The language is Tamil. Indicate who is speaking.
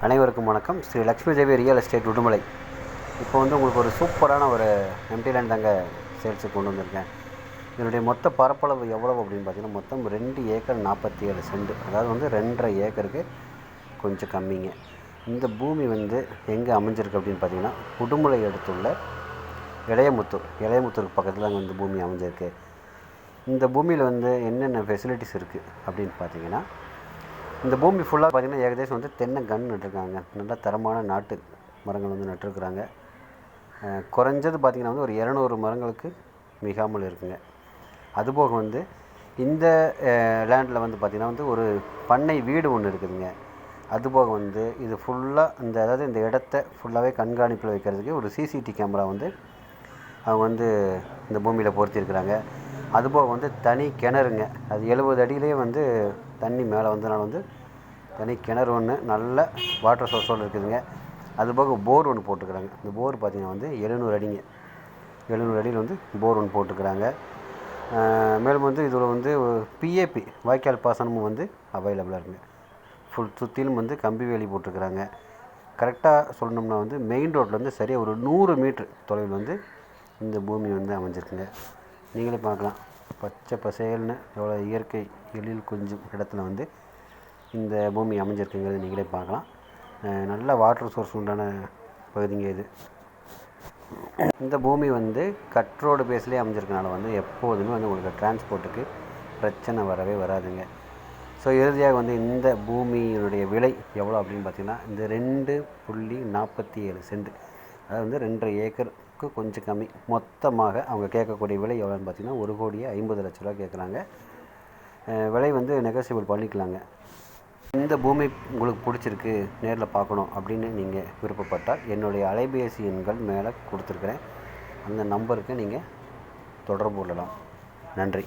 Speaker 1: அனைவருக்கும் வணக்கம். Sri Lakshmi Devi real estate Udumalai. இப்போ வந்து உங்களுக்கு ஒரு சூப்பரான ஒரு எம்டி லேண்ட் தாங்க சேல்ஸுக்கு கொண்டு வந்திருக்கேன். இதனுடைய மொத்த பரப்பளவு எவ்வளவு அப்படின்னு பார்த்தீங்கன்னா, மொத்தம் 2 ஏக்கர் 47 சென்ட். அதாவது வந்து 2.5 ஏக்கருக்கு கொஞ்சம் கம்மிங்க. இந்த பூமி வந்து எங்கே அமைஞ்சிருக்கு அப்படின்னு பார்த்தீங்கன்னா, உடுமலை அடுத்துள்ள இளையமுத்தூருக்கு பக்கத்தில் அங்கே இந்த பூமி அமைஞ்சிருக்கு. இந்த பூமியில் வந்து என்னென்ன ஃபெசிலிட்டிஸ் இருக்குது அப்படின்னு பார்த்தீங்கன்னா, இந்த பூமி ஃபுல்லாக பார்த்திங்கன்னா ஏகதேசம் வந்து தென்னை கன்று நட்டுருக்காங்க. நல்ல தரமான நாட்டு மரங்கள் வந்து நட்டுருக்குறாங்க. குறைஞ்சது பார்த்திங்கன்னா வந்து ஒரு 200 மரங்களுக்கு மிகாமல் இருக்குங்க. அதுபோக வந்து இந்த லேண்டில் வந்து பார்த்திங்கன்னா வந்து ஒரு பண்ணை வீடு ஒன்று இருக்குதுங்க. அதுபோக வந்து இது ஃபுல்லாக அதாவது இந்த இடத்த ஃபுல்லாகவே கண்காணிப்பில் வைக்கிறதுக்கு ஒரு சிசிடி கேமரா வந்து அவங்க வந்து இந்த பூமியில் பொருத்தியிருக்கிறாங்க. அதுபோக வந்து தனி கிணறுங்க. அது 70 அடியிலே வந்து தண்ணி மேலே வந்தனால வந்து தனி கிணறு ஒன்று நல்ல வாட்டர் சோர்ஸோடு இருக்குதுங்க. அதுபோக போர் ஒன்று போட்டுக்கிறாங்க. இந்த போர் பார்த்திங்கன்னா வந்து 700 அடிங்க. 700 அடியில் வந்து போர் ஒன்று போட்டுக்கிறாங்க. மேலும் வந்து இதில் வந்து பிஏபி வாய்க்கால் பாசனமும் வந்து அவைலபிளாக இருக்குங்க. சுற்றிலும் வந்து கம்பி வேலி போட்டுருக்குறாங்க. கரெக்டாக சொல்லணும்னா வந்து மெயின் ரோட்லேருந்து சரியாக ஒரு 100 மீட்ரு தொலைவில் வந்து இந்த பூமி வந்து அமைஞ்சிருக்குங்க. நீங்களே பார்க்கலாம், பச்சை பசேல்னு எவ்வளோ இயற்கை எழில் கொஞ்சம் இடத்துல வந்து இந்த பூமி அமைஞ்சிருக்குங்கிறது நீங்களே பார்க்கலாம். நல்ல வாட்டர் சோர்ஸ் உண்டான பகுதிங்க இது. இந்த பூமி வந்து கட் ரோடு பேஸ்லேயே அமைஞ்சிருக்கனால வந்து எப்போதுமே வந்து உங்களுக்கு டிரான்ஸ்போர்ட்டுக்கு பிரச்சனை வரவே வராதுங்க. ஸோ இறுதியாக வந்து இந்த பூமியினுடைய விலை எவ்வளோ அப்படின்னு பார்த்திங்கன்னா, இந்த 2.47 சென்ட், அதாவது வந்து 2.5 ஏக்கருக்கு கொஞ்சம் கம்மி. மொத்தமாக அவங்க கேட்கக்கூடிய விலை எவ்வளோன்னு பார்த்திங்கன்னா 1,50,00,000 கேட்குறாங்க. விலை வந்து நெகோசியபிள் பண்ணிக்கலாங்க. இந்த பூமி உங்களுக்கு பிடிச்சிருக்கு, நேரில் பார்க்கணும் அப்படின்னு நீங்கள் விருப்பப்பட்டால் என்னுடைய அலைபேசி எண்கள் மேலே கொடுத்துருக்குறேன். அந்த நம்பருக்கு நீங்கள் தொடர்பு கொள்ளலாம். நன்றி.